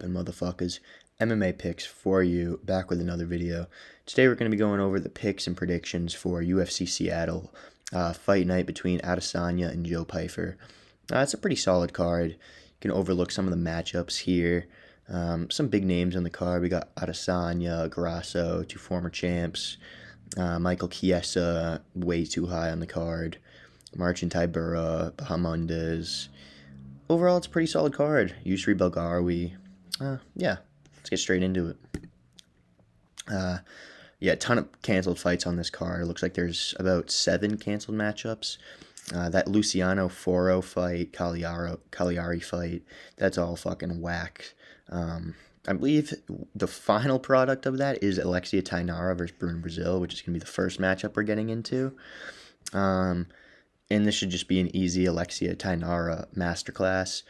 And motherfuckers, MMA picks for you, back with another video. Today we're going to be going over the picks and predictions for UFC Seattle, fight night between Adesanya and Joe Pyfer. It's a pretty solid card. You can overlook some of the matchups here. Some big names on the card. We got Adesanya, Grasso, two former champs. Michael Chiesa, way too high on the card. Marcin Tybura, Bahamondes. Overall, it's a pretty solid card. Yusri Belgawi. Yeah, let's get straight into it. Yeah, a ton of canceled fights on this card. It looks like there's about 7 canceled matchups. That Luciano Foro fight, Cagliari fight, that's all fucking whack. I believe the final product of that is Alexia Tainara versus Bruno Brazil, which is going to be the first matchup we're getting into. And this should just be an easy Alexia Tainara masterclass.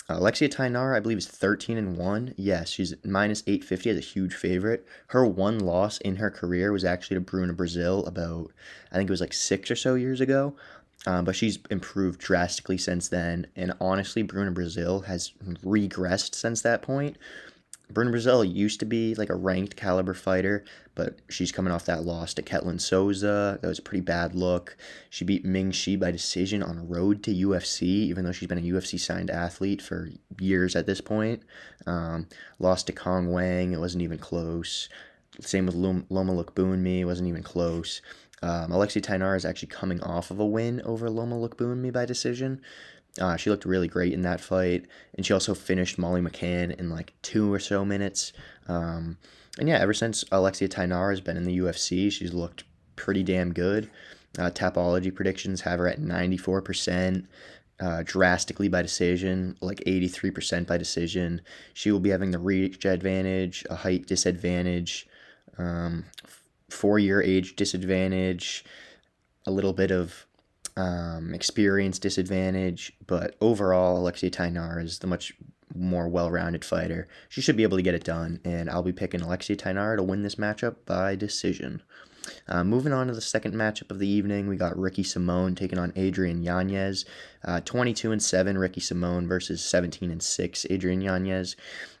Alexia Tainara, I believe, is 13-1. Yes, she's minus 850 as a huge favorite. Her one loss in her career was actually to Bruna Brazil about, I think it was like 6 or so years ago. But she's improved drastically since then. And honestly, Bruna Brazil has regressed since that point. Bruna Brazil used to be like a ranked caliber fighter, but she's coming off that loss to Ketlin Souza. That was a pretty bad look. She beat Ming Shi by decision on road to UFC, even though she's been a UFC signed athlete for years at this point. Lost to Kong Wang. It wasn't even close. Same with Loma Lookboonmee. It wasn't even close. Alexia Tainara is actually coming off of a win over Loma Lookboonmee by decision. She looked really great in that fight, and she also finished Molly McCann in like 2 or so minutes. And yeah, ever since Alexia Tainara has been in the UFC, she's looked pretty damn good. Tapology predictions have her at 94%, drastically by decision, like 83% by decision. She will be having the reach advantage, a height disadvantage, 4-year age disadvantage, a little bit of experience disadvantage, but overall, Alexia Tainara is the much more well-rounded fighter. She should be able to get it done, and I'll be picking Alexia Tainara to win this matchup by decision. Moving on to the second matchup of the evening, we got Ricky Simón taking on Adrian Yanez. 22-7 Ricky Simón versus 17-6 Adrian Yanez.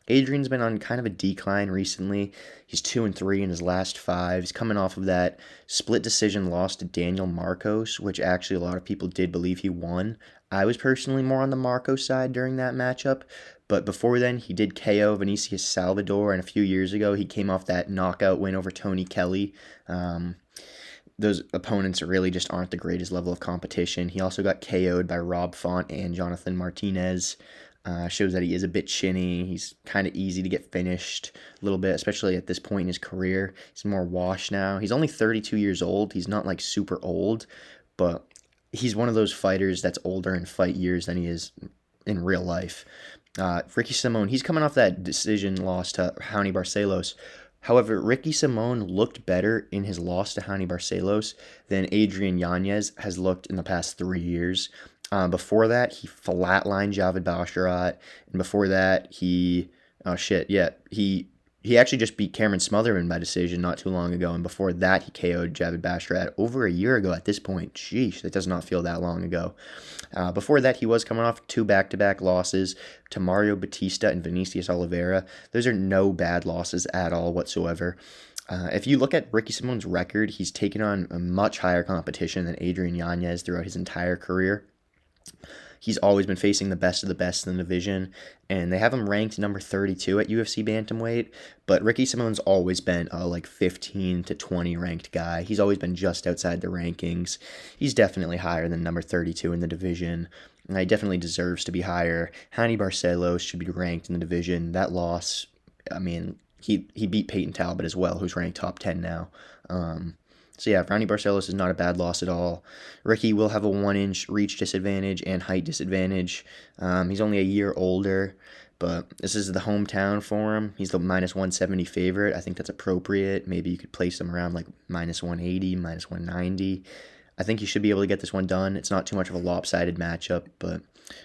Adrian's been on kind of a decline recently. He's 2-3 in his last 5. He's coming off of that split decision loss to Daniel Marcos, which actually a lot of people did believe he won. I was personally more on the Marcos side during that matchup, but before then, he did KO Vinicius Salvador, and a few years ago, he came off that knockout win over Tony Kelly. Those opponents really just aren't the greatest level of competition. He also got KO'd by Rob Font and Jonathan Martinez. Shows that he is a bit chinny. He's kind of easy to get finished a little bit, especially at this point in his career. He's more washed now. He's only 32 years old. He's not like super old, but he's one of those fighters that's older in fight years than he is in real life. Ricky Simón, he's coming off that decision loss to Raoni Barcelos. However, Ricky Simón looked better in his loss to Raoni Barcelos than Adrian Yanez has looked in the past 3 years. Before that, he flatlined Javid Basharat, and before that, he actually just beat Cameron Smotherman by decision not too long ago, and before that, he KO'd Javid Basharat over a year ago at this point. Sheesh, that does not feel that long ago. Before that, he was coming off 2 back-to-back losses to Mario Batista and Vinicius Oliveira. Those are no bad losses at all whatsoever. If you look at Ricky Simón's record, he's taken on a much higher competition than Adrian Yanez throughout his entire career. He's always been facing the best of the best in the division, and they have him ranked number 32 at UFC bantamweight, but Ricky Simón's always been a like 15 to 20 ranked guy. He's always been just outside the rankings. He's definitely higher than number 32 in the division, and he definitely deserves to be higher. Raoni Barcelos should be ranked in the division. That loss, I mean, he beat Peyton Talbot as well, who's ranked top 10 now. So yeah, Raoni Barcelos is not a bad loss at all. Ricky will have a 1-inch reach disadvantage and height disadvantage. He's only a year older, but this is the hometown for him. He's the minus 170 favorite. I think that's appropriate. Maybe you could place him around like minus 180, minus 190. I think he should be able to get this one done. It's not too much of a lopsided matchup, but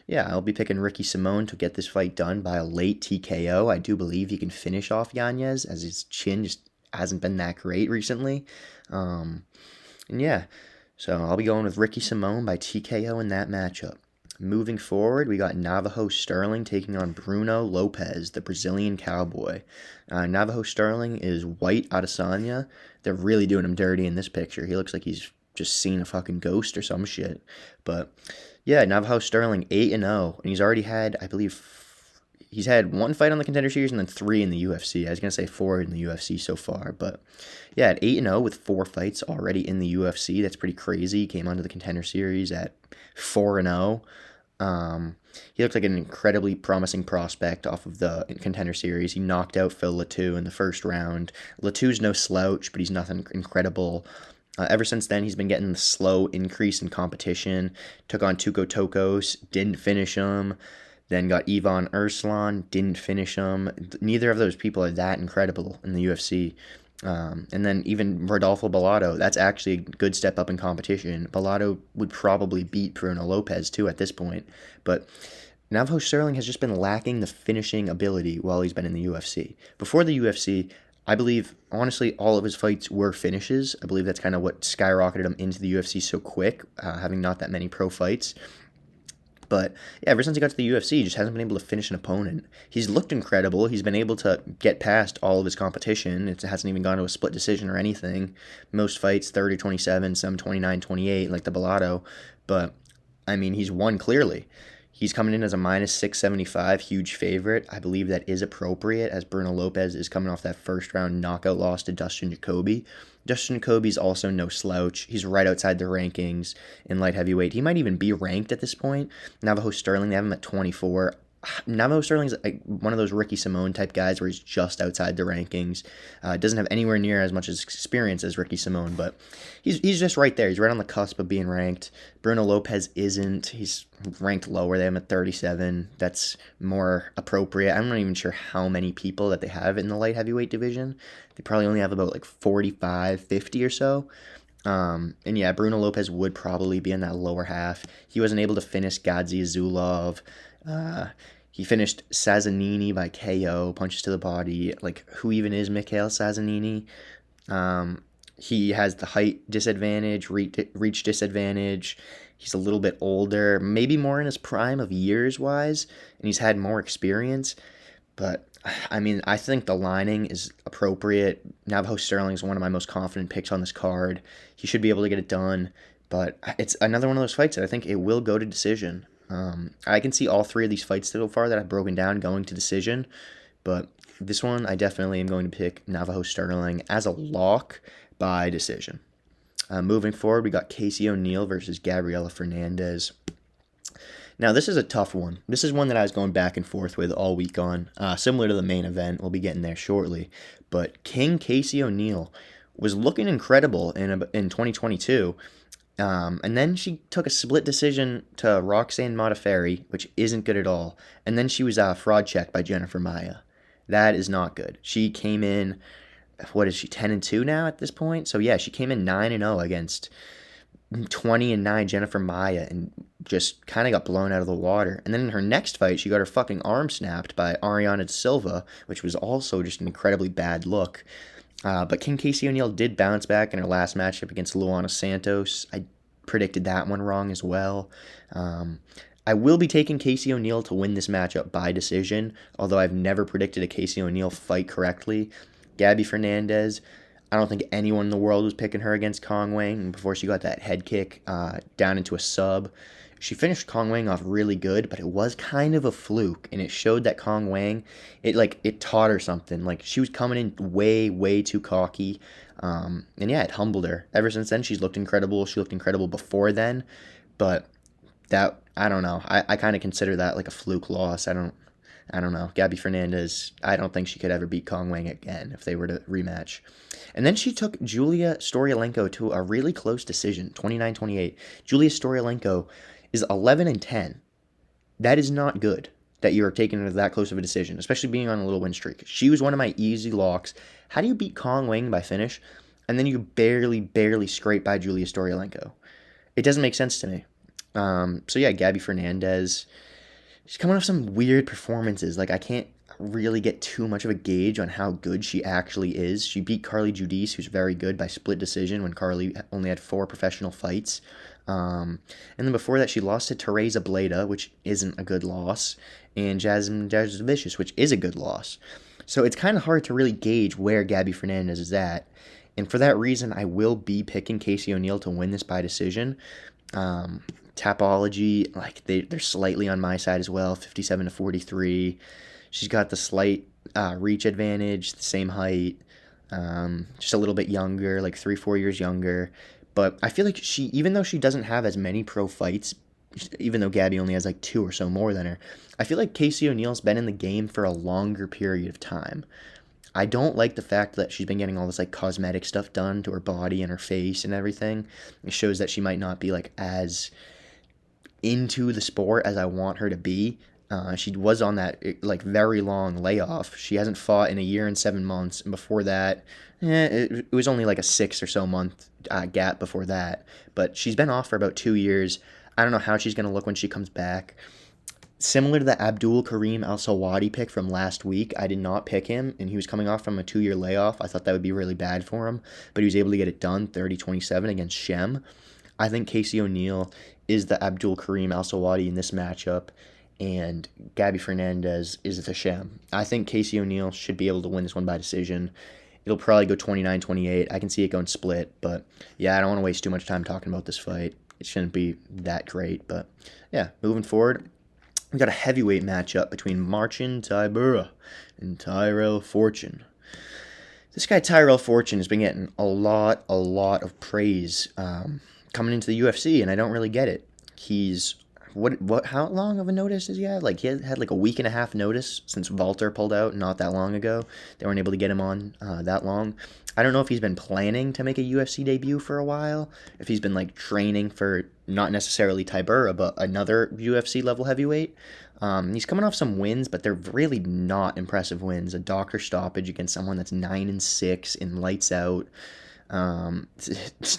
yeah, I'll be picking Ricky Simón to get this fight done by a late TKO. I do believe he can finish off Yanez, as his chin just hasn't been that great recently. And yeah, so I'll be going with Ricky Simón by TKO in that matchup. Moving forward, we got Navajo Sterling taking on Bruno Lopez, the Brazilian cowboy. Navajo Sterling is white Adesanya. They're really doing him dirty in this picture. He looks like he's just seen a fucking ghost or some shit. But yeah, Navajo Sterling 8-0, and he's already had, I believe, he's had one fight on the Contender Series and then 3 in the UFC. I was gonna say 4 in the UFC so far, but yeah, at 8-0 with 4 fights already in the UFC, that's pretty crazy. He came onto the Contender Series at 4-0. He looks like an incredibly promising prospect off of the Contender Series. He knocked out Phil Latu in the first round. Latu's no slouch, but he's nothing incredible. Ever since then, he's been getting the slow increase in competition. Took on Tuco Tokos, didn't finish him. Then got Ivan Urslan, didn't finish him. Neither of those people are that incredible in the UFC. And then even Rodolfo Bellato, that's actually a good step up in competition. Bellato would probably beat Bruno Lopez too at this point. But Navajo Sterling has just been lacking the finishing ability while he's been in the UFC. Before the UFC, I believe, honestly, all of his fights were finishes. I believe that's kind of what skyrocketed him into the UFC so quick, having not that many pro fights. But yeah, ever since he got to the UFC, he just hasn't been able to finish an opponent. He's looked incredible. He's been able to get past all of his competition. It hasn't even gone to a split decision or anything. Most fights 30-27, some 29-28, like the Bellato. But I mean, he's won clearly. He's coming in as a minus 675, huge favorite. I believe that is appropriate as Bruno Lopez is coming off that first round knockout loss to Dustin Jacoby. Dustin Jacoby's also no slouch. He's right outside the rankings in light heavyweight. He might even be ranked at this point. Navajo Sterling, they have him at 24. Navajo Sterling's like one of those Ricky Simone type guys where he's just outside the rankings. Doesn't have anywhere near as much experience as Ricky Simone, but he's just right there. He's right on the cusp of being ranked. Bruno Lopez isn't. He's ranked lower. They have him at 37. That's more appropriate. I'm not even sure how many people that they have in the light heavyweight division. They probably only have about like 45, 50 or so. And yeah, Bruno Lopez would probably be in that lower half. He wasn't able to finish Gadzi Azulov. He finished Sazanini by KO, punches to the body. Like, who even is Mikhail Sazanini? He has the height disadvantage, reach disadvantage. He's a little bit older, maybe more in his prime of years-wise, and he's had more experience. But, I mean, I think the lining is appropriate. Navajo Sterling is one of my most confident picks on this card. He should be able to get it done, but it's another one of those fights that I think it will go to decision. I can see all 3 of these fights so far that I've broken down going to decision, but this one I definitely am going to pick Navajo Sterling as a lock by decision. Moving forward, we got Casey O'Neill versus Gabriela Fernandez. Now, this is a tough one. This is one that I was going back and forth with all week on, similar to the main event. We'll be getting there shortly. But King Casey O'Neill was looking incredible in 2022. And then she took a split decision to Roxanne Modafferi, which isn't good at all. And then she was fraud checked by Jennifer Maia. That is not good. She came in, what is she, 10-2 now at this point? So yeah, she came in 9-0 against 20-9 Jennifer Maia and just kind of got blown out of the water. And then in her next fight, she got her fucking arm snapped by Ariana Silva, which was also just an incredibly bad look. But King Casey O'Neill did bounce back in her last matchup against Luana Santos. I predicted that one wrong as well. I will be taking Casey O'Neill to win this matchup by decision, although I've never predicted a Casey O'Neill fight correctly. Gabby Fernandez, I don't think anyone in the world was picking her against Kong Wang before she got that head kick down into a sub. She finished Kong Wang off really good, but it was kind of a fluke, and it showed that Kong Wang, it taught her something. Like, she was coming in way, way too cocky, and yeah, it humbled her. Ever since then, she's looked incredible. She looked incredible before then, but that, I don't know. I kind of consider that like a fluke loss. I don't know. Gabby Fernandez, I don't think she could ever beat Kong Wang again if they were to rematch. And then she took Julia Storyalenko to a really close decision, 29-28. Julia Storyalenko is 11-10. That is not good that you're taking her to that close of a decision, especially being on a little win streak. She was one of my easy locks. How do you beat Kong Wang by finish, and then you barely scrape by Julia Storyalenko? It doesn't make sense to me. So yeah, Gabby Fernandez, she's coming off some weird performances. Like, I can't really get too much of a gauge on how good she actually is. She beat Carly Judice, who's very good, by split decision when Carly only had 4 professional fights. And then before that, she lost to Teresa Bleda, which isn't a good loss, and Jasmine Jasudavicius, which is a good loss. So it's kind of hard to really gauge where Gabby Fernandez is at. And for that reason, I will be picking Casey O'Neill to win this by decision. Tapology, like they're slightly on my side as well, 57 to 43. She's got the slight reach advantage, the same height, just a little bit younger, like 3-4 years younger. But I feel like even though she doesn't have as many pro fights, even though Gabby only has like 2 or so more than her, I feel like Casey O'Neill's been in the game for a longer period of time. I don't like the fact that she's been getting all this like cosmetic stuff done to her body and her face and everything. It shows that she might not be like as into the sport as I want her to be. She was on that like very long layoff. She hasn't fought in a year and 7 months, and before that, it was only like a 6 or so month gap before that. But she's been off for about 2 years. I don't know how she's gonna look when she comes back. Similar to the Abdul Karim Al Sawadi pick from last week, I did not pick him, and he was coming off from a 2-year layoff. I thought that would be really bad for him, but he was able to get it done 30-27 against Shem. I think Casey O'Neill is the Abdul Karim Al Sawadi in this matchup, and Gabby Fernandez is the Shem. I think Casey O'Neill should be able to win this one by decision. It'll probably go 29-28. I can see it going split, but yeah, I don't want to waste too much time talking about this fight. It shouldn't be that great, but yeah, moving forward, we got a heavyweight matchup between Marcin Tybura and Tyrell Fortune. This guy Tyrell Fortune has been getting a lot of praise coming into the UFC, and I don't really get it. He's how long of a notice does he have? Like, he had like a week and a half notice since Walter pulled out not that long ago. They weren't able to get him on that long. I don't know if he's been planning to make a UFC debut for a while, if he's been like training for not necessarily Tybura, but another UFC level heavyweight. He's coming off some wins, but they're really not impressive wins. A doctor stoppage against someone that's 9-6 in lights out.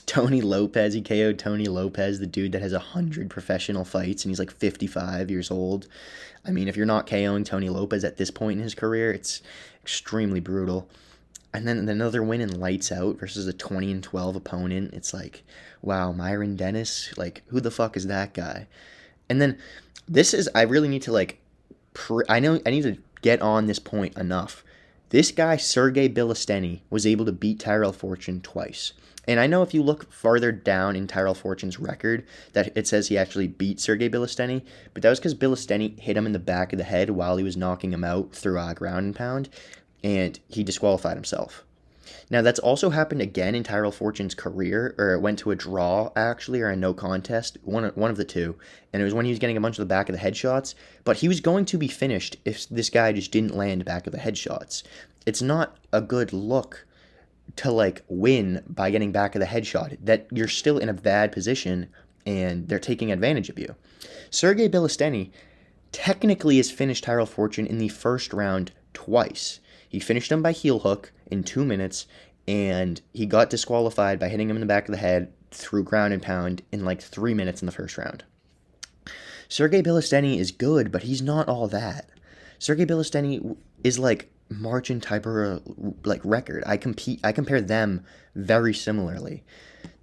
Tony Lopez, he KO'd Tony Lopez, the dude that has 100 professional fights, and he's like 55 years old. I mean, if you're not KOing Tony Lopez at this point in his career, it's extremely brutal. And then another win in lights out versus a 20-12 opponent. It's like, wow, Myron Dennis, like, who the fuck is that guy? And then I really need to like, I need to get on this point enough. This guy, Sergey Bilisteny, was able to beat Tyrell Fortune twice. And I know if you look farther down in Tyrell Fortune's record that it says he actually beat Sergey Bilisteny, but that was because Bilisteny hit him in the back of the head while he was knocking him out through a ground and pound, and he disqualified himself. Now, that's also happened again in Tyrell Fortune's career, or it went to a draw, actually, or a no contest, one of the two, and it was when he was getting a bunch of the back of the headshots, but he was going to be finished if this guy just didn't land back of the headshots. It's not a good look to, like, win by getting back of the headshot, that you're still in a bad position, and they're taking advantage of you. Sergey Bilisteny technically has finished Tyrell Fortune in the first round twice. He finished him by heel hook in 2 minutes, and he got disqualified by hitting him in the back of the head through ground and pound in like 3 minutes in the first round. Sergey Bilisteny is good, but he's not all that. Sergey Bilisteny is like Marcin Tybura like record. I compare them very similarly.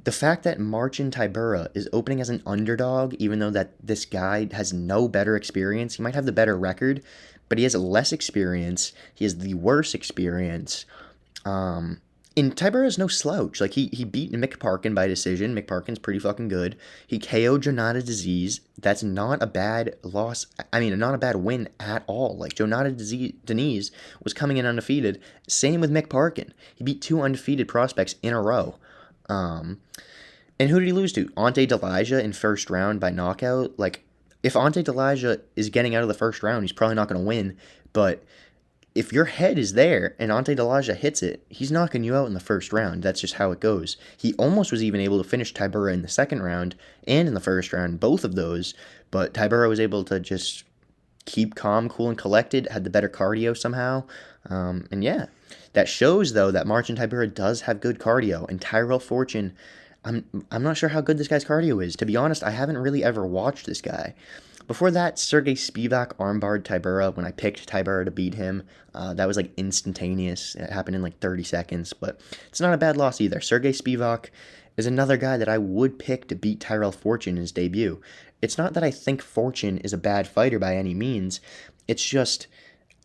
The fact that Marcin Tybura is opening as an underdog, even though that this guy has no better experience, he might have the better record, but he has less experience. He has the worse experience. And Tybura is no slouch. Like, he beat Mick Parkin by decision. Mick Parkin's pretty fucking good. He KO'd Jonata Disease. That's not a bad loss. I mean, not a bad win at all. Like, Jonata Disease was coming in undefeated. Same with Mick Parkin. He beat 2 undefeated prospects in a row. And who did he lose to? Ante Delija in first round by knockout. Like, if Ante Delija is getting out of the first round, he's probably not going to win. But if your head is there and Ante Delija hits it, he's knocking you out in the first round. That's just how it goes. He almost was even able to finish Tybura in the second round and in the first round, both of those. But Tybura was able to just keep calm, cool, and collected, had the better cardio somehow. And yeah, that shows, though, that Marcin Tybura does have good cardio. And Tyrell Fortune, I'm not sure how good this guy's cardio is. To be honest, I haven't really ever watched this guy. Before that, Sergey Spivak armbarred Tybura when I picked Tybura to beat him. That was like instantaneous. It happened in like 30 seconds, but it's not a bad loss either. Sergey Spivak, is another guy that I would pick to beat Tyrell Fortune in his debut. It's not that I think Fortune is a bad fighter by any means. It's just,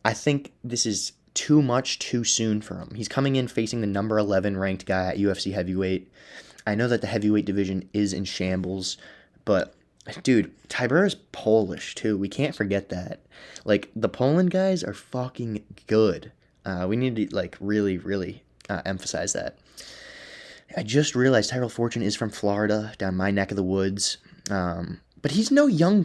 I think this is too much too soon for him. He's coming in facing the number 11 ranked guy at UFC heavyweight. I know that the heavyweight division is in shambles, but dude, Tibura's Polish too. We can't forget that. Like, the Poland guys are fucking good. We need to like really, really emphasize that. I just realized Tyrell Fortune is from Florida, down my neck of the woods. But he's no young,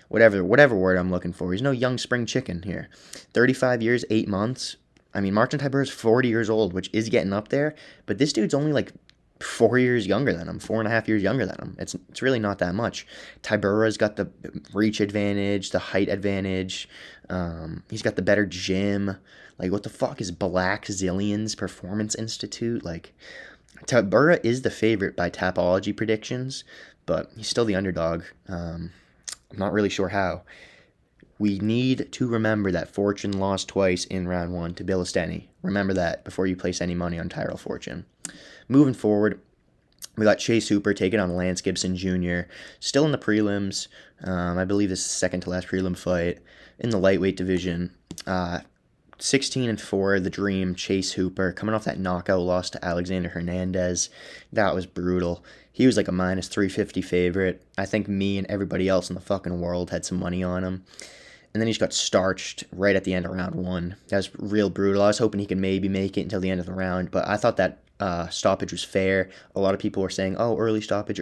whatever word I'm looking for. He's no young spring chicken here. 35 years, 8 months. I mean, Martin Tybura is 40 years old, which is getting up there, but this dude's only like 4 years younger than him, 4.5 years younger than him. It's really not that much. Tybura's got the reach advantage, the height advantage. He's got the better gym. Like, what the fuck is Black Zillions Performance Institute? Like, Tybura is the favorite by Tapology predictions, but he's still the underdog. I'm not really sure how. We need to remember that Fortune lost twice in round 1 to Bilisteni. Remember that before you place any money on Tyrell Fortune. Moving forward, we got Chase Hooper taking on Lance Gibson Jr. Still in the prelims. I believe this is the second to last prelim fight in the lightweight division. 16-4, the Dream, Chase Hooper, coming off that knockout loss to Alexander Hernandez. That was brutal. He was like a minus 350 favorite. I think me and everybody else in the fucking world had some money on him. And then he just got starched right at the end of round 1. That was real brutal. I was hoping he could maybe make it until the end of the round, but I thought that stoppage was fair. A lot of people were saying, oh, early stoppage.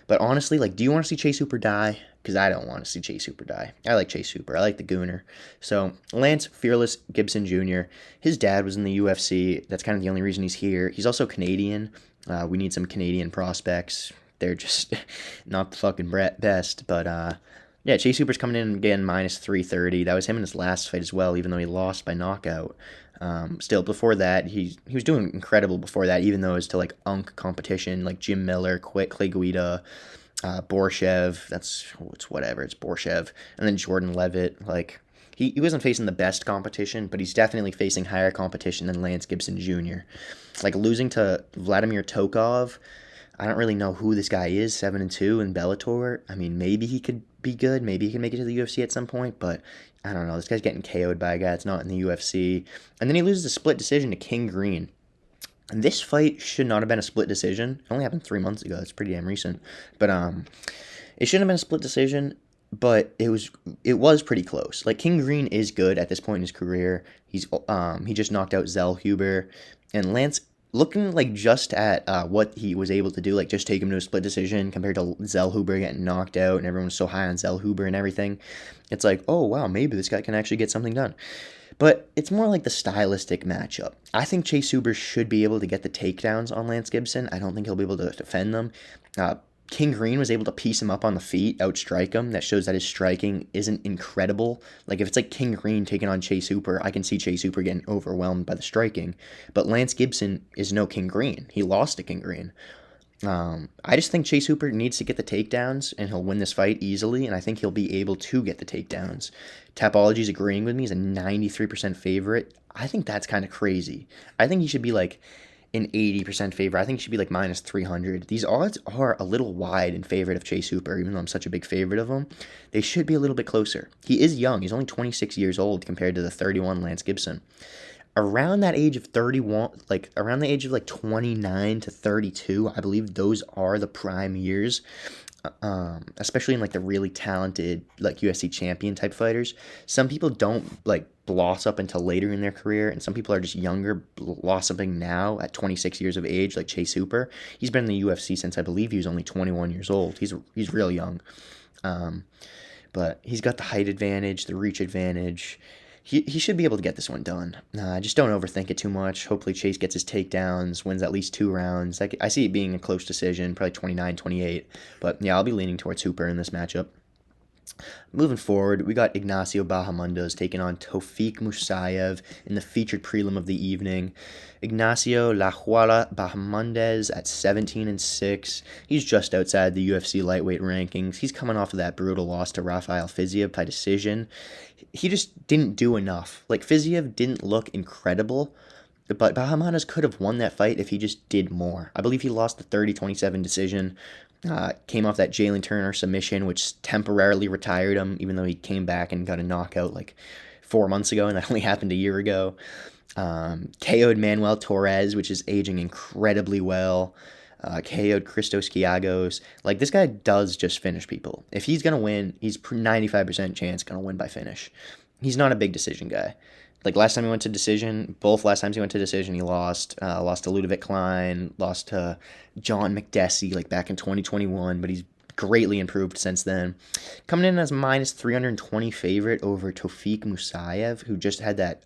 But honestly, like, do you want to see Chase Hooper die? Because I don't want to see Chase Hooper die. I like Chase Hooper. I like the Gooner. So, Lance Fearless Gibson Jr., his dad was in the UFC. That's kind of the only reason he's here. He's also Canadian. We need some Canadian prospects. They're just not the fucking best. But, yeah, Chase Hooper's coming in again, minus 330. That was him in his last fight as well, even though he lost by knockout. Still, before that, he was doing incredible before that, even though it was to, like, unk competition, like Jim Miller, Clay Guida, Borshev, it's whatever, it's Borshev, and then Jordan Levitt. Like, he wasn't facing the best competition, but he's definitely facing higher competition than Lance Gibson Jr. Like, losing to Vladimir Tokov, I don't really know who this guy is, 7-2 in Bellator. I mean, maybe he could be good, maybe he can make it to the UFC at some point, but I don't know. This guy's getting KO'd by a guy that's not in the UFC. And then he loses a split decision to King Green. And this fight should not have been a split decision. It only happened 3 months ago. It's pretty damn recent. But it shouldn't have been a split decision, but it was pretty close. Like, King Green is good at this point in his career. He just knocked out Zellhuber, and Lance, looking like just at what he was able to do, like just take him to a split decision compared to Zellhuber getting knocked out and everyone was so high on Zellhuber and everything. It's like, oh wow, maybe this guy can actually get something done. But it's more like the stylistic matchup. I think Chase Hooper should be able to get the takedowns on Lance Gibson. I don't think he'll be able to defend them. King Green was able to piece him up on the feet, outstrike him. That shows that his striking isn't incredible. Like, if it's like King Green taking on Chase Hooper, I can see Chase Hooper getting overwhelmed by the striking. But Lance Gibson is no King Green. He lost to King Green. I just think Chase Hooper needs to get the takedowns, and he'll win this fight easily, and I think he'll be able to get the takedowns. Tapology's agreeing with me. He's a 93% favorite. I think that's kind of crazy. I think he should be like an 80% favorite. I think he should be like minus 300. These odds are a little wide in favor of Chase Hooper, even though I'm such a big favorite of him. They should be a little bit closer. He is young. He's only 26 years old compared to the 31 Lance Gibson. Around that age of 31, like around the age of like 29 to 32, I believe those are the prime years, especially in like the really talented like UFC champion type fighters. Some people don't like blossom up until later in their career, and some people are just younger, blossoming now at 26 years of age, like Chase Hooper. He's been in the UFC since I believe he was only 21 years old. He's real young, but he's got the height advantage, the reach advantage. He should be able to get this one done. Just don't overthink it too much. Hopefully Chase gets his takedowns, wins at least 2 rounds. I see it being a close decision, probably 29-28. But yeah, I'll be leaning towards Hooper in this matchup. Moving forward, we got Ignacio Bahamondes taking on Tofik Musayev in the featured prelim of the evening. Ignacio La Juala Bahamondes at 17-6. He's just outside the UFC lightweight rankings. He's coming off of that brutal loss to Rafael Fiziev by decision. He just didn't do enough. Like, Fiziev didn't look incredible, But Bahamondes could have won that fight if he just did more. I believe he lost the 30-27 decision. Came off that Jalen Turner submission, which temporarily retired him, even though he came back and got a knockout like 4 months ago, and that only happened a year ago. KO'd Manuel Torres, which is aging incredibly well. KO'd Christos Kiagos. Like, this guy does just finish people. If he's going to win, he's 95% chance going to win by finish. He's not a big decision guy. Like, last time he went to decision, both last times he went to decision, he lost. Lost to Ludovic Klein, lost to John McDessie, like, back in 2021, but he's greatly improved since then. Coming in as minus 320 favorite over Tofik Musayev, who just had that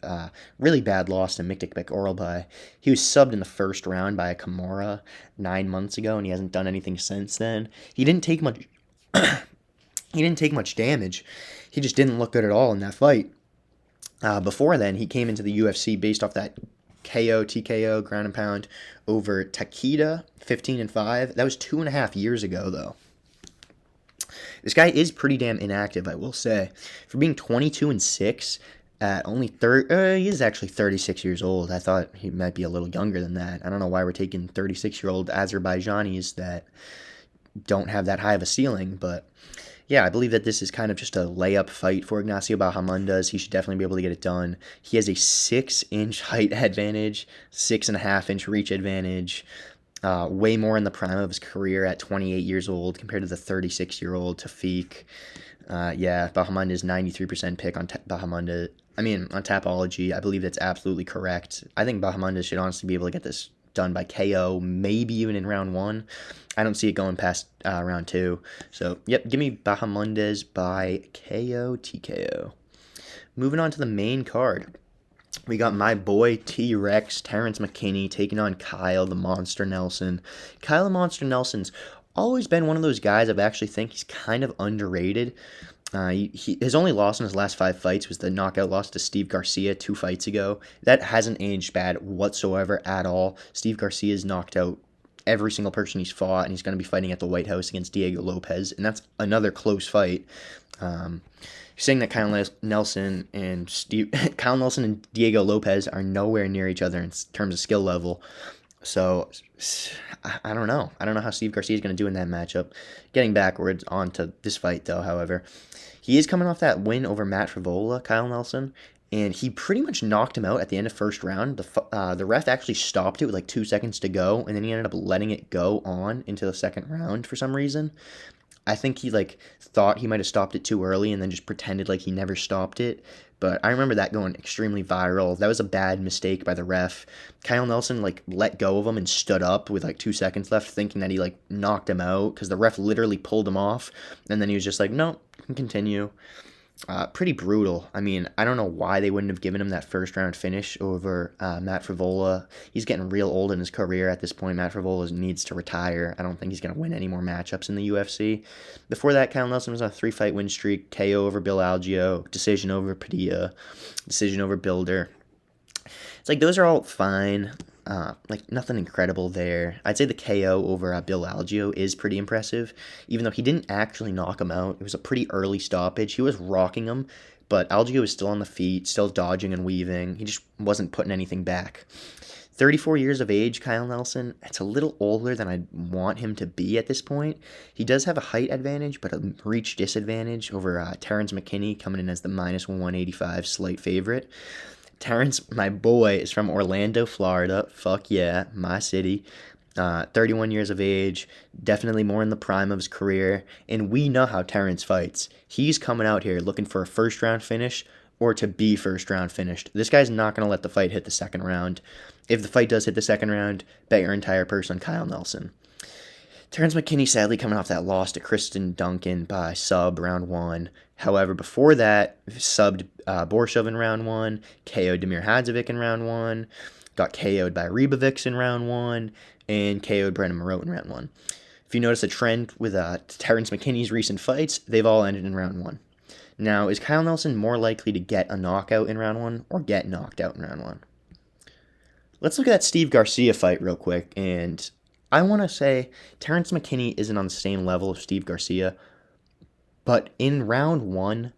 really bad loss to Miktik Oral. He was subbed in the first round by a Kimura 9 months ago, and he hasn't done anything since then. He didn't take much. He didn't take much damage. He just didn't look good at all in that fight. Before then, he came into the UFC based off that TKO, ground and pound, over Takeda, 15-5. That was 2.5 years ago, though. This guy is pretty damn inactive, I will say. For being 22-6 at only he is actually 36 years old. I thought he might be a little younger than that. I don't know why we're taking 36-year-old Azerbaijanis that don't have that high of a ceiling, but yeah, I believe that this is kind of just a layup fight for Ignacio Bahamondes. He should definitely be able to get it done. He has a 6-inch height advantage, 6.5-inch reach advantage, way more in the prime of his career at 28 years old compared to the 36-year-old Tafik. Bahamondes 93% pick on Bahamondes. I mean, on Tapology, I believe that's absolutely correct. I think Bahamondes should honestly be able to get this done by KO, maybe even in round 1. I don't see it going past round 2. So, yep, give me Bahamondes by KO TKO. Moving on to the main card. We got my boy T-Rex, Terrence McKinney, taking on Kyle the Monster Nelson. Kyle the Monster Nelson's always been one of those guys I actually think he's kind of underrated. His only loss in his last 5 fights was the knockout loss to Steve Garcia 2 fights ago. That hasn't aged bad whatsoever at all. Steve Garcia's knocked out every single person he's fought, and he's going to be fighting at the White House against Diego Lopez, and that's another close fight. Saying that Kyle Nelson and Diego Lopez are nowhere near each other in terms of skill level. So, I don't know. I don't know how Steve Garcia is going to do in that matchup. Getting backwards onto this fight, though, however. He is coming off that win over Matt Frivola, Kyle Nelson, and he pretty much knocked him out at the end of first round. The ref actually stopped it with like 2 seconds to go, and then he ended up letting it go on into the second round for some reason. I think he thought he might have stopped it too early and then just pretended like he never stopped it. But I remember that going extremely viral. That was a bad mistake by the ref. Kyle Nelson let go of him and stood up with 2 seconds left, thinking that he knocked him out because the ref literally pulled him off. And then he was just like, no, you can continue. Pretty brutal. I mean, I don't know why they wouldn't have given him that first round finish over Matt Frivola. He's getting real old in his career at this point. Matt Frivola needs to retire. I don't think he's going to win any more matchups in the UFC. Before that, Kyle Nelson was on a 3-fight win streak. KO over Bill Algeo, decision over Padilla, decision over Builder. It's those are all fine. Nothing incredible there. I'd say the KO over Bill Algeo is pretty impressive, even though he didn't actually knock him out. It was a pretty early stoppage. He was rocking him, but Algeo was still on the feet, still dodging and weaving. He just wasn't putting anything back. 34 years of age, Kyle Nelson. It's a little older than I'd want him to be at this point. He does have a height advantage, but a reach disadvantage over Terrence McKinney, coming in as the minus 185 slight favorite. Terrence, my boy, is from Orlando, Florida. Fuck yeah, my city. 31 years of age, definitely more in the prime of his career, and we know how Terrence fights. He's coming out here looking for a first-round finish or to be first-round finished. This guy's not going to let the fight hit the second round. If the fight does hit the second round, bet your entire purse on Kyle Nelson. Terrence McKinney sadly coming off that loss to Kristen Duncan by sub round 1. However, before that, subbed Borshov in round 1, KO'd Damir Hadzovic in round 1, got KO'd by Ribovics in round 1, and KO'd Brendan Moreau in round 1. If you notice a trend with Terrence McKinney's recent fights, they've all ended in round 1. Now, is Kyle Nelson more likely to get a knockout in round 1 or get knocked out in round 1? Let's look at that Steve Garcia fight real quick, and I want to say Terrence McKinney isn't on the same level of Steve Garcia, but in round 1,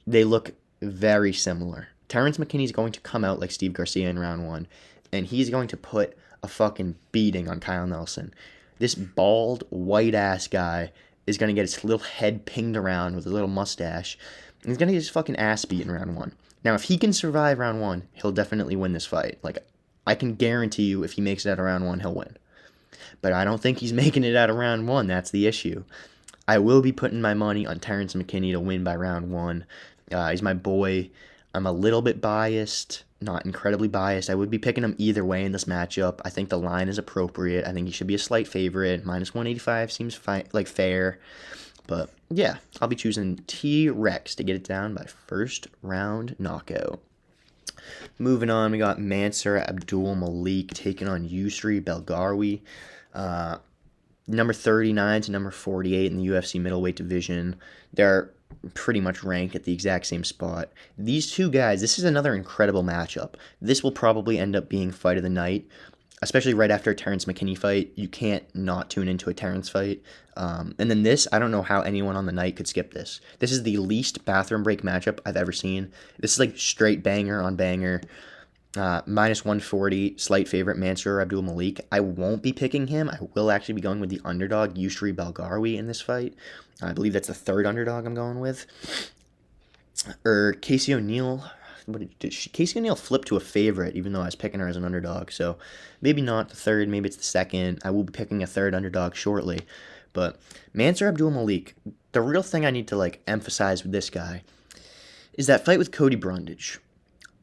they look very similar. Terrence McKinney's going to come out like Steve Garcia in round 1. and he's going to put a fucking beating on Kyle Nelson. This bald, white-ass guy is going to get his little head pinged around with a little mustache. And he's going to get his fucking ass beaten round one. Now, if he can survive round one, he'll definitely win this fight. Like, I can guarantee you if he makes it out of round one, he'll win. But I don't think he's making it out of round one. That's the issue. I will be putting my money on Terrence McKinney to win by round one. He's my boy. I'm a little bit biased, not incredibly biased. I would be picking him either way in this matchup. I think the line is appropriate. I think he should be a slight favorite. Minus 185 seems fair. But yeah, I'll be choosing T-Rex to get it down by first round knockout. Moving on, we got Mansur Abdul Malik taking on Yusri Belgarwi. Number 39 to number 48 in the UFC middleweight division. They're pretty much ranked at the exact same spot. These two guys, this is another incredible matchup. This will probably end up being fight of the night, especially right after a Terrence McKinney fight. You can't not tune into a Terrence fight. And then this, I don't know how anyone on the night could skip this. This is the least bathroom break matchup I've ever seen. This is like straight banger on banger. Minus 140, slight favorite, Mansur Abdul Malik. I won't be picking him. I will actually be going with the underdog, Yusri Belgarwi, in this fight. I believe that's the third underdog I'm going with. Casey O'Neill. Casey O'Neill flipped to a favorite, even though I was picking her as an underdog. So maybe not the third, maybe it's the second. I will be picking a third underdog shortly. But Mansur Abdul Malik, the real thing I need to emphasize with this guy is that fight with Cody Brundage.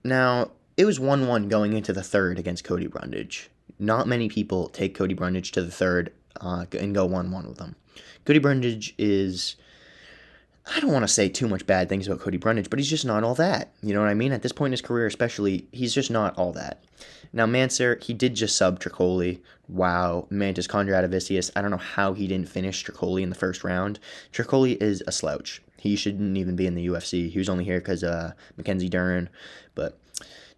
Now, it was 1-1 going into the third against Cody Brundage. Not many people take Cody Brundage to the third and go 1-1 with him. Cody Brundage is... I don't want to say too much bad things about Cody Brundage, but he's just not all that. You know what I mean? At this point in his career especially, he's just not all that. Now, Mansur, he did just sub Tricoli. Wow. Mantis Kondratavicius. I don't know how he didn't finish Tricoli in the first round. Tricoli is a slouch. He shouldn't even be in the UFC. He was only here because Mackenzie Dern. But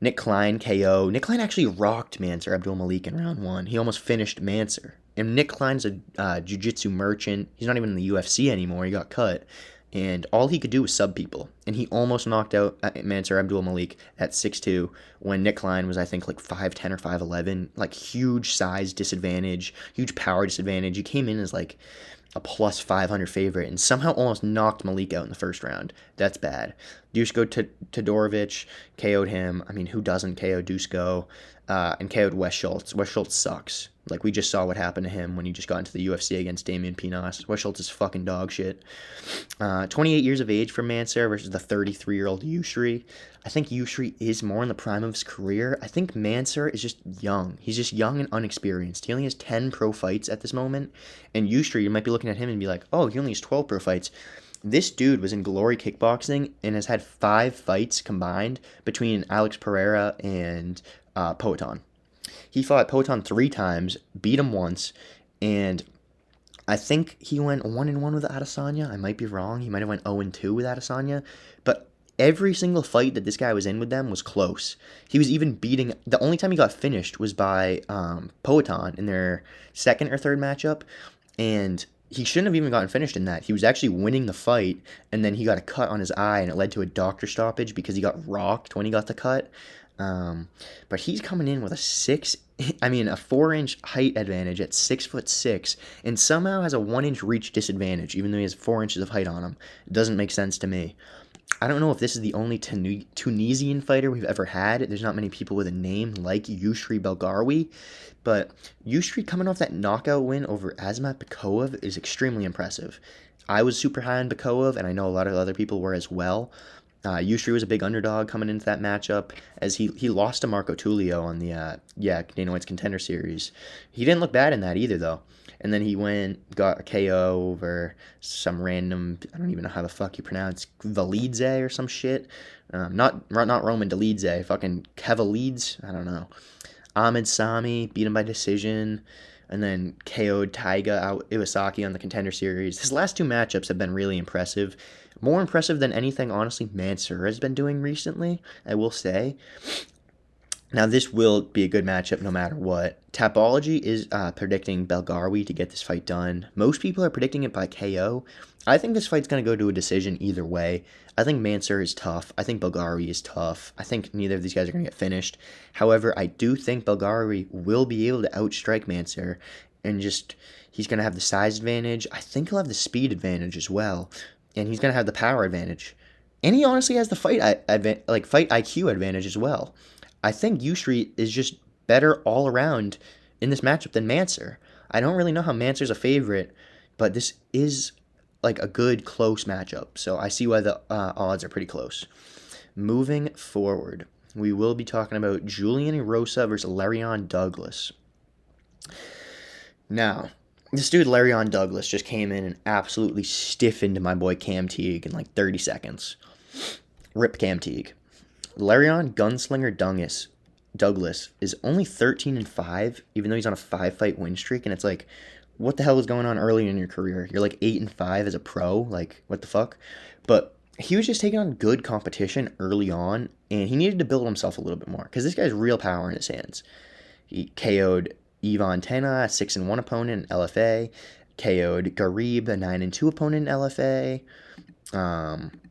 Nick Klein, KO. Nick Klein actually rocked Mansur Abdul Malik in round one. He almost finished Mansur. And Nick Klein's a jiu-jitsu merchant. He's not even in the UFC anymore. He got cut. And all he could do was sub people. And he almost knocked out Mansur Abdul Malik at 6'2", when Nick Klein was, I think, 5'10 or 5'11". Huge size disadvantage, huge power disadvantage. He came in as, a plus 500 favorite and somehow almost knocked Malik out in the first round. That's bad. Dusko Todorovic KO'd him. I mean, who doesn't KO Dusko? And KO'd Wes Schultz. Wes Schultz sucks. We just saw what happened to him when he just got into the UFC against Damian Pinas. Wes Schultz is fucking dog shit. 28 years of age for Mansur versus the 33-year-old Yusri. I think Yusri is more in the prime of his career. I think Mansur is just young. He's just young and unexperienced. He only has 10 pro fights at this moment. And Yusri, you might be looking at him and be like, oh, he only has 12 pro fights. This dude was in Glory Kickboxing and has had 5 fights combined between Alex Pereira and Poatan. He fought Poatan 3 times, beat him once, and I think he went 1-1 with Adesanya. I might be wrong. He might have went 0-2 with Adesanya, but every single fight that this guy was in with them was close. He was even beating... The only time he got finished was by Poatan in their second or third matchup, and he shouldn't have even gotten finished in that. He was actually winning the fight, and then he got a cut on his eye, and it led to a doctor stoppage because he got rocked when he got the cut. But he's coming in with a 4-inch height advantage at 6'6", and somehow has a 1-inch reach disadvantage, even though he has 4 inches of height on him. It doesn't make sense to me. I don't know if this is the only Tunisian fighter we've ever had. There's not many people with a name like Yusri Belgarwi, but Yusri coming off that knockout win over Azamat Bekov is extremely impressive. I was super high on Bekov, and I know a lot of other people were as well. Yusri was a big underdog coming into that matchup, as he lost to Marco Tullio on the Dana White's Contender Series. He didn't look bad in that either, though. And then he got a KO over some random, I don't even know how the fuck you pronounce, Validze or some shit. Not Roman Dolidze, fucking Kevalides, I don't know. Ahmed Sami beat him by decision, and then KO'd Taiga Iwasaki on the Contender Series. His last 2 matchups have been really impressive. More impressive than anything, honestly, Mansur has been doing recently, I will say. Now, this will be a good matchup no matter what. Tapology is predicting Belgawi to get this fight done. Most people are predicting it by KO. I think this fight's going to go to a decision either way. I think Mansur is tough. I think Belgawi is tough. I think neither of these guys are going to get finished. However, I do think Belgawi will be able to outstrike Mansur, and just he's going to have the size advantage. I think he'll have the speed advantage as well, and he's going to have the power advantage. And he honestly has the fight fight IQ advantage as well. I think U Street is just better all around in this matchup than Mansur. I don't really know how Mansur's a favorite, but this is like a good close matchup. So I see why the odds are pretty close. Moving forward, we will be talking about Julian Rosa versus Larion Douglas. Now, this dude Larion Douglas just came in and absolutely stiffened my boy Cam Teague in like 30 seconds. Rip Cam Teague. Larion Gunslinger Douglas is only 13-5, even though he's on a 5-fight win streak, and it's like, what the hell is going on early in your career? You're like 8-5 as a pro, like what the fuck? But he was just taking on good competition early on, and he needed to build himself a little bit more because this guy's real power in his hands. He KO'd Ivan Tena, a 6-1 opponent in LFA, KO'd Garib, a 9-2 opponent in LFA.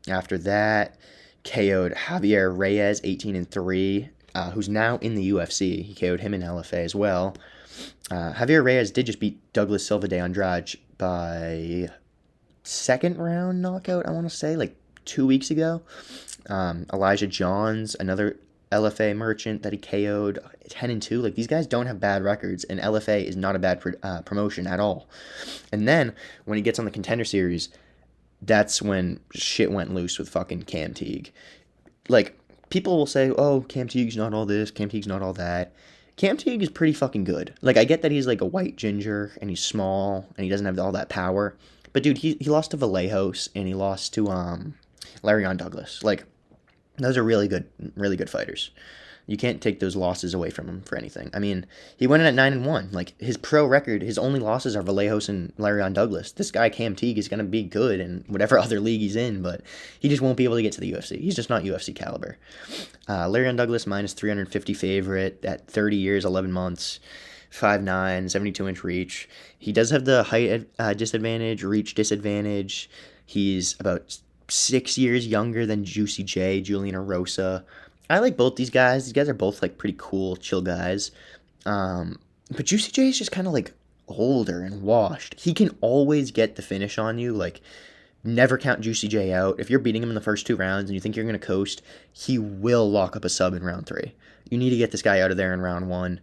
After that, KO'd Javier Reyes, 18-3, who's now in the UFC. He KO'd him in LFA as well. Javier Reyes did just beat Douglas Silva de Andrade by second round knockout, I want to say, like 2 weeks ago. Elijah Johns, another LFA merchant that he KO'd, 10-2. Like, these guys don't have bad records, and LFA is not a bad promotion at all. And then when he gets on the Contender Series, that's when shit went loose with fucking Cam Teague. Like, people will say, oh, Cam Teague's not all this, Cam Teague's not all that. Cam Teague is pretty fucking good. Like, I get that he's like a white ginger, and he's small, and he doesn't have all that power. But, dude, he lost to Vallejos, and he lost to Larion Douglas. Like, those are really good fighters. You can't take those losses away from him for anything. I mean, he went in at 9-1. Like, his pro record, his only losses are Vallejos and Larion Douglas. This guy, Cam Teague, is going to be good in whatever other league he's in, but he just won't be able to get to the UFC. He's just not UFC caliber. Larion Douglas, minus 350 favorite at 30 years, 11 months, 5'9", 72-inch reach. He does have the height disadvantage, reach disadvantage. He's about 6 years younger than Juicy J, Julian Rosa. I like both these guys. These guys are both like pretty cool, chill guys. But Juicy J is just kind of like older and washed. He can always get the finish on you. Like, never count Juicy J out. If you're beating him in the first 2 rounds and you think you're going to coast, he will lock up a sub in round 3. You need to get this guy out of there in round 1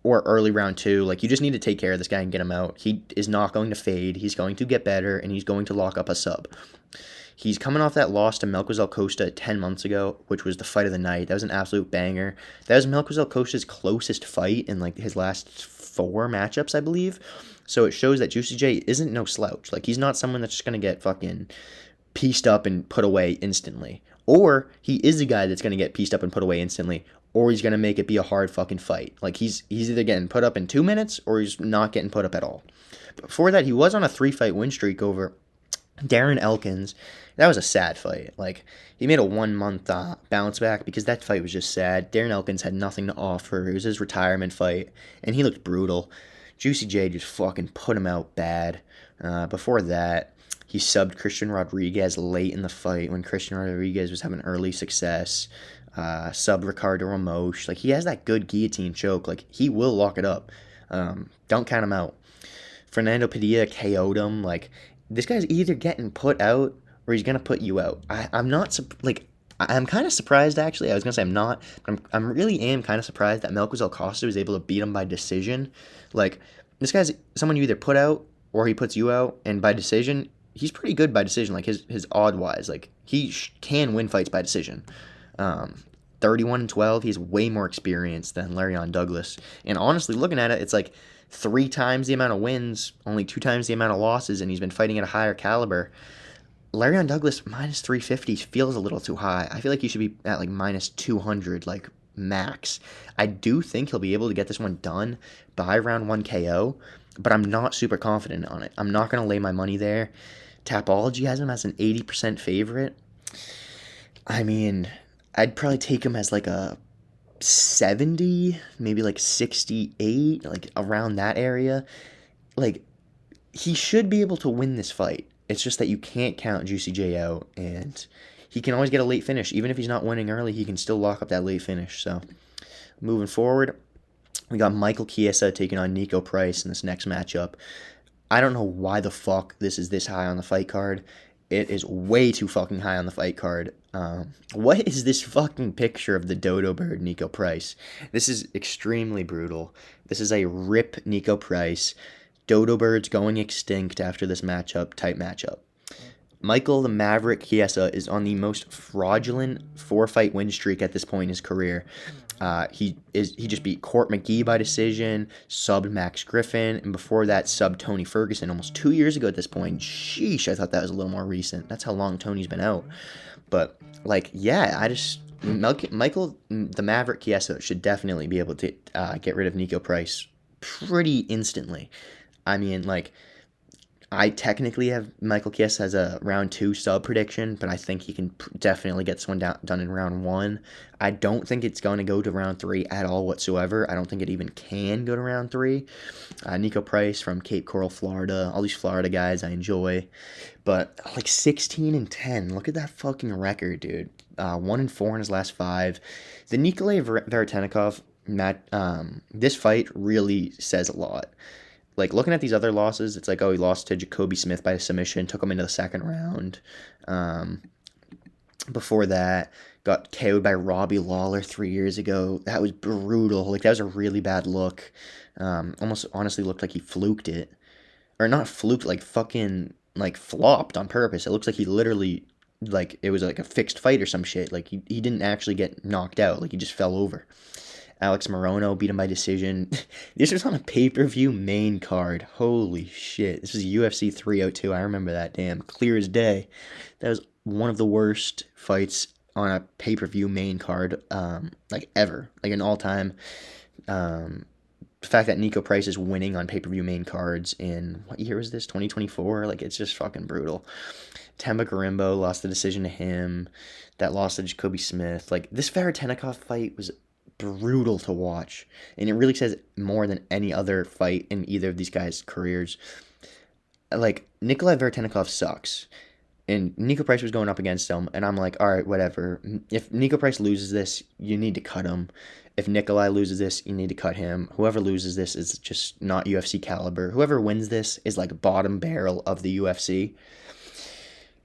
or early round 2. Like, you just need to take care of this guy and get him out. He is not going to fade. He's going to get better, and he's going to lock up a sub. He's coming off that loss to Melquizael Costa 10 months ago, which was the fight of the night. That was an absolute banger. That was Melquizael Costa's closest fight in like his last 4 matchups, I believe. So it shows that Juicy J isn't no slouch. Like, he's not someone that's just going to get fucking pieced up and put away instantly. Or he is a guy that's going to get pieced up and put away instantly, or he's going to make it be a hard fucking fight. Like, he's either getting put up in 2 minutes or he's not getting put up at all. Before that, he was on a 3-fight win streak over Darren Elkins. That was a sad fight. Like, he made a 1-month bounce back because that fight was just sad. Darren Elkins had nothing to offer. It was his retirement fight, and he looked brutal. Juicy J just fucking put him out bad. Before that, he subbed Christian Rodriguez late in the fight when Christian Rodriguez was having early success. Subbed Ricardo Ramos. Like, he has that good guillotine choke. Like, he will lock it up. Don't count him out. Fernando Padilla KO'd him. Like, this guy's either getting put out or he's going to put you out. I'm kind of surprised, actually. I was going to say I'm not, but I'm really kind of surprised that Melquizael Costa was able to beat him by decision. Like, this guy's someone you either put out or he puts you out, and by decision, he's pretty good by decision, like his odd-wise. Like, he can win fights by decision. 31-12, he's way more experienced than Larion Douglas. And honestly, looking at it, it's like 3 times the amount of wins, only 2 times the amount of losses, and he's been fighting at a higher caliber. Larion Douglas, minus 350 feels a little too high. I feel like he should be at like minus 200, like max. I do think he'll be able to get this one done by round 1 KO, but I'm not super confident on it. I'm not going to lay my money there. Tapology has him as an 80% favorite. I mean, I'd probably take him as like a 70, maybe like 68, like around that area. Like, he should be able to win this fight. It's just that you can't count Juicy J out, and he can always get a late finish. Even if he's not winning early, he can still lock up that late finish. So, moving forward, we got Michael Chiesa taking on Nico Price in this next matchup. I don't know why the fuck this is this high on the fight card. It is way too fucking high on the fight card. What is this fucking picture of the dodo bird Nico Price? This is extremely brutal. This is a rip Nico Price. Dodo birds going extinct after this matchup type matchup. Michael the Maverick Chiesa is on the most fraudulent 4-fight win streak at this point in his career. He just beat Court McGee by decision, subbed Max Griffin, and before that subbed Tony Ferguson almost 2 years ago at this point. Sheesh, I thought that was a little more recent. That's how long Tony's been out. But like, yeah, Michael the Maverick Chiesa should definitely be able to get rid of Nico Price pretty instantly. I mean, like, I technically have Michael Chiesa as a round 2 sub prediction, but I think he can definitely get this one done in round 1. I don't think it's going to go to round 3 at all whatsoever. I don't think it even can go to round 3. Nico Price from Cape Coral, Florida. All these Florida guys I enjoy. But like 16-10, look at that fucking record, dude. 1-4 in his last 5. The Nikolai Veretennikov this fight really says a lot. Like, looking at these other losses, it's like, oh, he lost to Jacoby Smith by submission, took him into the second round. Before that, got KO'd by Robbie Lawler 3 years ago. That was brutal. Like, that was a really bad look. Almost honestly looked like he fluked it. Or not fluked, like fucking, like, flopped on purpose. It looks like he literally, like, it was like a fixed fight or some shit. Like, he didn't actually get knocked out. Like, he just fell over. Alex Morono beat him by decision. This was on a pay-per-view main card. Holy shit. This was UFC 302. I remember that, damn. Clear as day. That was one of the worst fights on a pay-per-view main card, like, ever. Like, an all-time. The fact that Nico Price is winning on pay-per-view main cards in, what year was this? 2024? Like, it's just fucking brutal. Temba Garimbo lost the decision to him. That lost to Jacoby Smith. Like, this Veretennikov fight was brutal to watch, and it really says more than any other fight in either of these guys' careers. Like, Nikolai Veretennikov sucks, and Nico Price was going up against him, and I'm like, all right, whatever. If Nico Price loses this, you need to cut him. If Nikolai loses this, you need to cut him. Whoever loses this is just not UFC caliber. Whoever wins this is like bottom barrel of the UFC.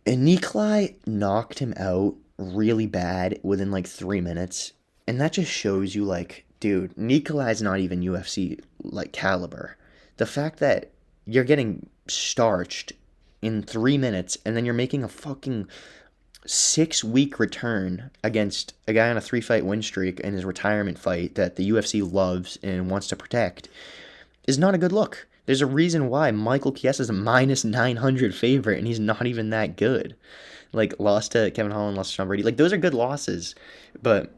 And Nikolai knocked him out really bad within like 3 minutes. And that just shows you, like, dude, Nikolai's not even UFC, like, caliber. The fact that you're getting starched in 3 minutes and then you're making a fucking 6-week return against a guy on a 3-fight win streak in his retirement fight that the UFC loves and wants to protect is not a good look. There's a reason why Michael Chiesa is a minus 900 favorite and he's not even that good. Like, lost to Kevin Holland, lost to Sean Brady. Like, those are good losses. But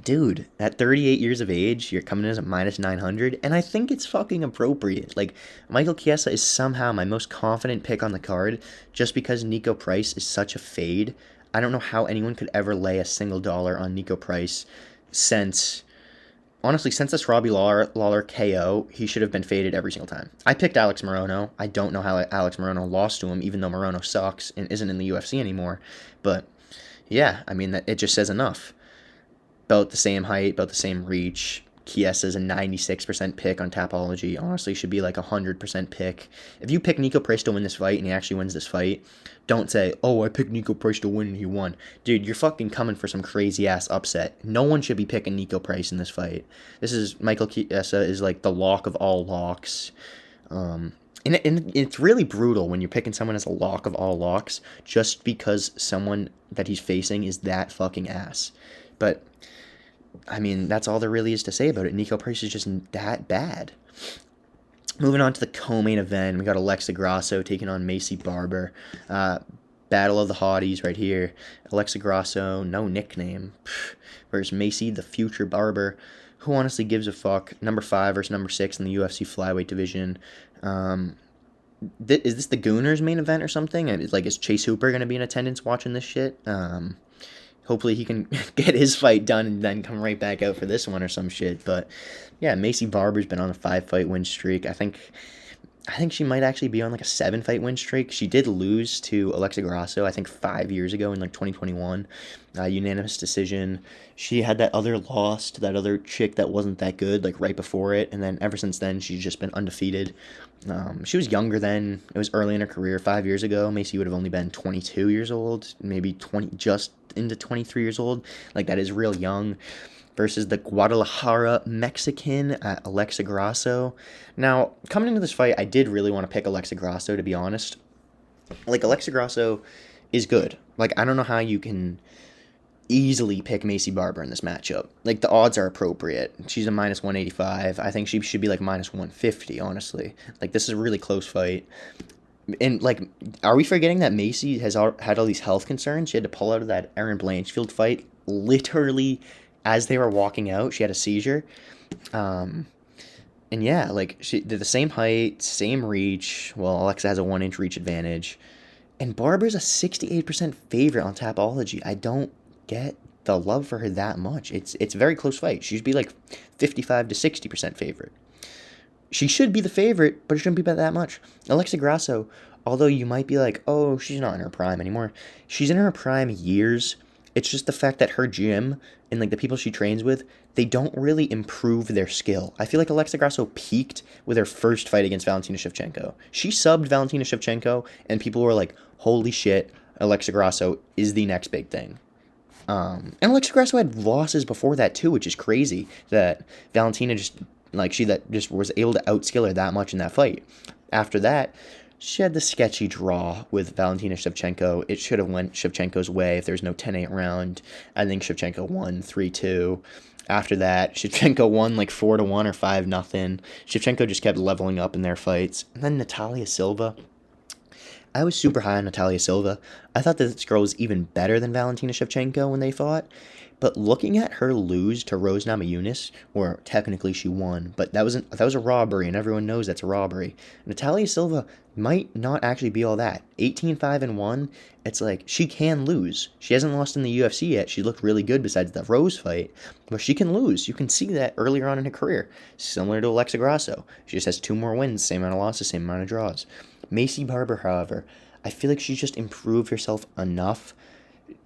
dude, at 38 years of age, you're coming in as a minus 900, and I think it's fucking appropriate. Like, Michael Chiesa is somehow my most confident pick on the card just because Nico Price is such a fade. I don't know how anyone could ever lay a single dollar on Nico Price since this Robbie Lawler KO, he should have been faded every single time. I picked Alex Morono. I don't know how Alex Morono lost to him, even though Morono sucks and isn't in the UFC anymore. But, yeah, I mean, it just says enough. About the same height, about the same reach. Chiesa's a 96% pick on Tapology. Honestly, should be like a 100% pick. If you pick Nico Price to win this fight and he actually wins this fight, don't say, oh, I picked Nico Price to win and he won. Dude, you're fucking coming for some crazy-ass upset. No one should be picking Nico Price in this fight. Michael Chiesa is like the lock of all locks. And it's really brutal when you're picking someone as a lock of all locks just because someone that he's facing is that fucking ass. But I mean, that's all there really is to say about it. Nico Price is just that bad. Moving on to the co-main event, we got Alexa Grasso taking on Macy Barber. Battle of the Hotties right here. Alexa Grasso, no nickname, versus Macy, the future Barber. Who honestly gives a fuck? Number 5 versus number 6 in the UFC flyweight division. Is this the Gooners main event or something? Is Chase Hooper going to be in attendance watching this shit? Hopefully he can get his fight done and then come right back out for this one or some shit. But yeah, Macy Barber's been on a 5-fight win streak. I think she might actually be on like a 7-fight win streak. She did lose to Alexa Grasso, I think 5 years ago in like 2021, unanimous decision. She had that other loss to that other chick that wasn't that good, like right before it, and then ever since then she's just been undefeated. She was younger then. It was early in her career. 5 years ago, Macy would have only been 22 years old, maybe 20, just into 23 years old. Like that is real young. Versus the Guadalajara Mexican Alexa Grasso. Now, coming into this fight, I did really want to pick Alexa Grasso, to be honest. Like, Alexa Grasso is good. Like, I don't know how you can easily pick Macy Barber in this matchup. Like, the odds are appropriate. She's a minus 185. I think she should be, like, minus 150, honestly. Like, this is a really close fight. And, like, are we forgetting that Macy has had all these health concerns? She had to pull out of that Erin Blanchfield fight literally as they were walking out. She had a seizure. And yeah, like, they're the same height, same reach. Well, Alexa has a 1-inch reach advantage. And Barber's a 68% favorite on Tapology. I don't get the love for her that much. It's a very close fight. She should be like 55 to 60% favorite. She should be the favorite, but it shouldn't be by that much. Alexa Grasso, although you might be like, oh, she's not in her prime anymore. She's in her prime years. It's just the fact that her gym and like the people she trains with, they don't really improve their skill. I feel like Alexa Grasso peaked with her first fight against Valentina Shevchenko. She subbed Valentina Shevchenko, and people were like, holy shit, Alexa Grasso is the next big thing. And Alexa Grasso had losses before that too, which is crazy that Valentina just was able to outskill her that much in that fight. After that, she had the sketchy draw with Valentina Shevchenko. It should have went Shevchenko's way if there's no 10-8 round. I think Shevchenko won 3-2. After that, Shevchenko won like 4-1 or 5-0. Shevchenko just kept leveling up in their fights. And then Natalia Silva. I was super high on Natalia Silva. I thought that this girl was even better than Valentina Shevchenko when they fought. But looking at her lose to Rose Namajunas, or technically she won, but that was a robbery, and everyone knows that's a robbery. Natalia Silva might not actually be all that. 18-5-1, it's like, she can lose. She hasn't lost in the UFC yet. She looked really good besides the Rose fight, but she can lose. You can see that earlier on in her career. Similar to Alexa Grasso. She just has 2 more wins, same amount of losses, same amount of draws. Macy Barber, however, I feel like she's just improved herself enough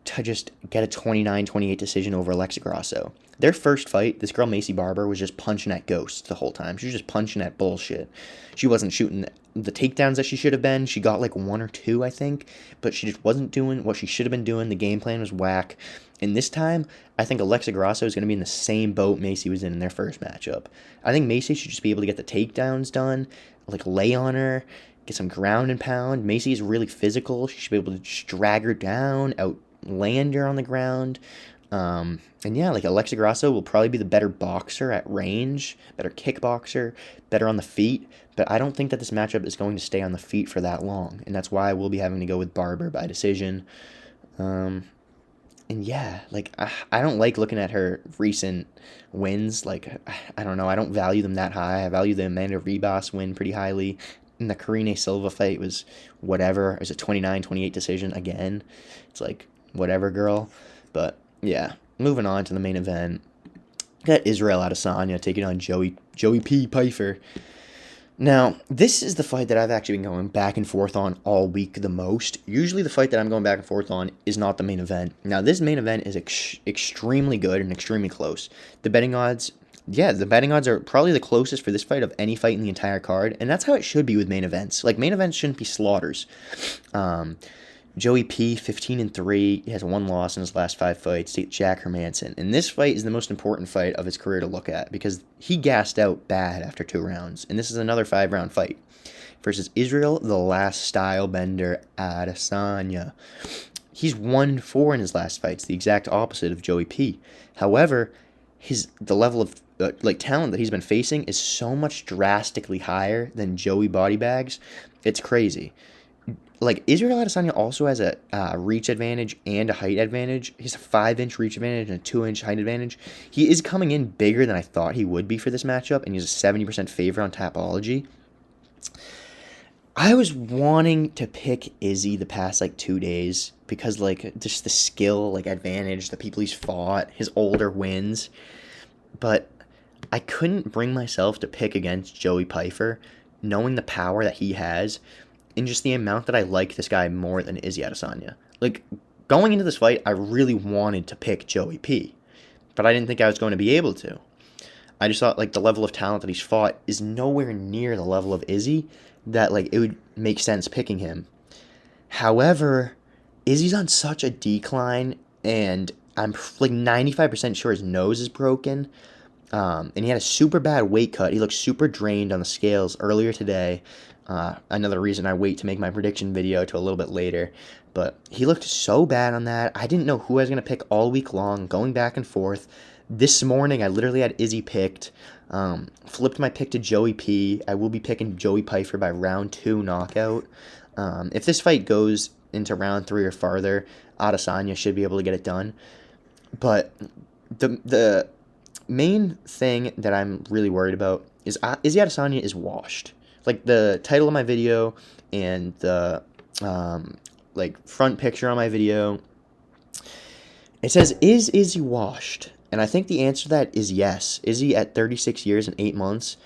to just get a 29-28 decision over Alexa Grasso. Their first fight, this girl Macy Barber was just punching at ghosts the whole time. She was just punching at bullshit. She wasn't shooting the takedowns that she should have been. She got like 1 or 2, I think, but she just wasn't doing what she should have been doing. The game plan was whack. And this time, I think Alexa Grasso is going to be in the same boat Macy was in their first matchup. I think Macy should just be able to get the takedowns done, like lay on her, get some ground and pound. Macy is really physical. She should be able to just drag her down, outland her on the ground. And yeah, like Alexa Grasso will probably be the better boxer at range, better kickboxer, better on the feet. But I don't think that this matchup is going to stay on the feet for that long. And that's why I will be having to go with Barber by decision. And yeah, like, I don't like looking at her recent wins. Like, I don't know. I don't value them that high. I value the Amanda Ribas win pretty highly. And the Karine Silva fight was whatever. It was a 29-28 decision again. It's like, whatever, girl. But yeah, moving on to the main event. Got Israel Adesanya taking on Joey P. Pfeiffer. Now, this is the fight that I've actually been going back and forth on all week the most. Usually the fight that I'm going back and forth on is not the main event. Now, this main event is extremely good and extremely close. The betting odds are probably the closest for this fight of any fight in the entire card, and that's how it should be with main events. Like, main events shouldn't be slaughters. Joey P, 15-3, he has 1 loss in his last 5 fights, Jack Hermanson. And this fight is the most important fight of his career to look at because he gassed out bad after 2 rounds. And this is another 5-round fight versus Israel, the last style bender, Adesanya. He's 1-4 in his last fights, the exact opposite of Joey P. However, the level of talent that he's been facing is so much drastically higher than Joey body bags. It's crazy. Like, Israel Adesanya also has a reach advantage and a height advantage. He has a 5-inch reach advantage and a 2-inch height advantage. He is coming in bigger than I thought he would be for this matchup, and he's a 70% favorite on Tapology. I was wanting to pick Izzy the past, 2 days, because like just the skill like advantage, the people he's fought, his older wins. But I couldn't bring myself to pick against Joey Pfeiffer, knowing the power that he has, and just the amount that I like this guy more than Izzy Adesanya. Like, going into this fight, I really wanted to pick Joey P, but I didn't think I was going to be able to. I just thought, like, the level of talent that he's fought is nowhere near the level of Izzy, that, like, it would make sense picking him. However, Izzy's on such a decline, and I'm, like, 95% sure his nose is broken. And he had a super bad weight cut. He looked super drained on the scales earlier today. Another reason I wait to make my prediction video to a little bit later. But he looked so bad on that. I didn't know who I was going to pick all week long, going back and forth. This morning, I literally had Izzy picked. Flipped my pick to Joey P. I will be picking Joey Pfeiffer by round 2 knockout. If this fight goes into round 3 or farther, Adesanya should be able to get it done. But the main thing that I'm really worried about is Izzy Adesanya is washed. Like, the title of my video and the like front picture on my video, it says, "Is Izzy washed?" And I think the answer to that is yes. Izzy at 36 years and 8 months,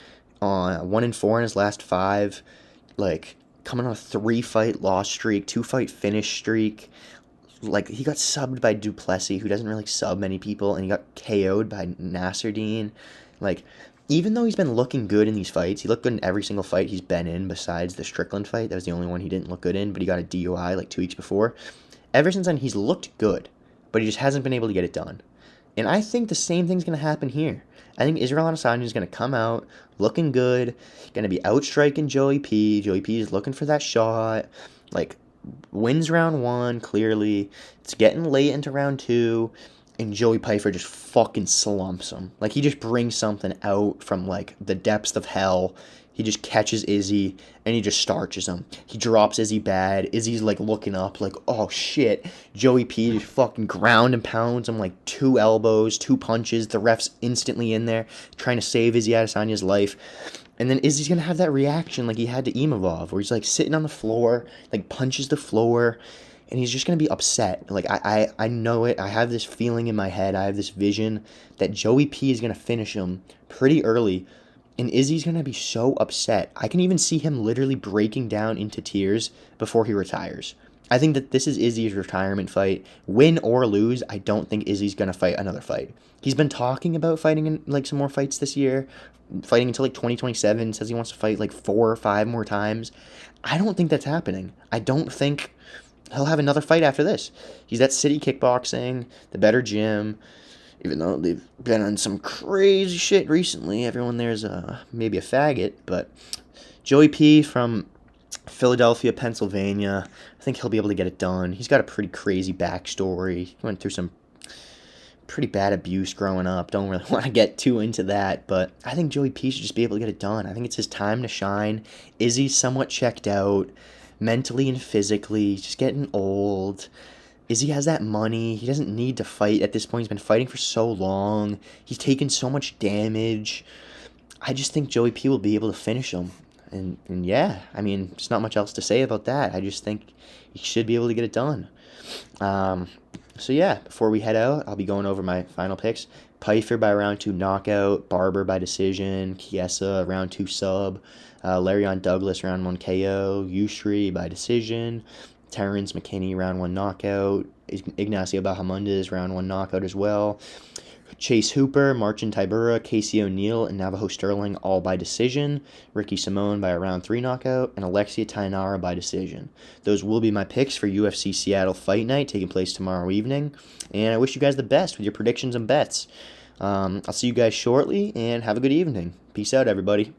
1-4 in his last 5, like coming on a 3-fight loss streak, 2-fight finish streak. Like, he got subbed by Duplessis, who doesn't really sub many people, and he got KO'd by Nasruddin. Like, even though he's been looking good in these fights, he looked good in every single fight he's been in besides the Strickland fight. That was the only one he didn't look good in, but he got a DUI like 2 weeks before. Ever since then, he's looked good, but he just hasn't been able to get it done. And I think the same thing's going to happen here. I think Israel Adesanya is going to come out looking good, going to be outstriking Joey P. Joey P is looking for that shot. Like, wins round 1, clearly. It's getting late into round 2, and Joey Pfeiffer just fucking slumps him. Like, he just brings something out from, like, the depths of hell. He just catches Izzy, and he just starches him. He drops Izzy bad. Izzy's, like, looking up, like, oh, shit. Joey P just fucking ground and pounds him, like, 2 elbows, 2 punches. The ref's instantly in there trying to save Izzy Adesanya's life. And then Izzy's going to have that reaction like he had to Imavov, where he's, like, sitting on the floor, like, punches the floor, and he's just going to be upset. Like, I know it. I have this feeling in my head. I have this vision that Joey P is going to finish him pretty early, and Izzy's going to be so upset. I can even see him literally breaking down into tears before he retires. I think that this is Izzy's retirement fight. Win or lose, I don't think Izzy's going to fight another fight. He's been talking about fighting in, like, some more fights this year, fighting until, like, 2027, says he wants to fight, like, 4 or 5 more times. I don't think that's happening. I don't think he'll have another fight after this. He's at City Kickboxing, the better gym, even though they've been on some crazy shit recently. Everyone there's maybe a faggot, but Joey P from Philadelphia, Pennsylvania, I think he'll be able to get it done. He's got a pretty crazy backstory. He went through some pretty bad abuse growing up. Don't really want to get too into that, but I think Joey P should just be able to get it done. I think it's his time to shine. Izzy's somewhat checked out, mentally and physically. He's just getting old. Izzy has that money. He doesn't need to fight at this point. He's been fighting for so long. He's taken so much damage. I just think Joey P will be able to finish him. And yeah, I mean, there's not much else to say about that. I just think he should be able to get it done. So yeah, before we head out, I'll be going over my final picks. Pfeiffer by round 2 knockout, Barber by decision, Chiesa round 2 sub, Larion Douglas round 1 KO, Yusri by decision, Terrence McKinney round 1 knockout, Ignacio Bahamondes round 1 knockout as well, Chase Hooper, Marcin Tybura, Casey O'Neill, and Navajo Sterling all by decision, Ricky Simone by a round 3 knockout, and Alexia Tainara by decision. Those will be my picks for UFC Seattle Fight Night taking place tomorrow evening, and I wish you guys the best with your predictions and bets. I'll see you guys shortly, and have a good evening. Peace out, everybody.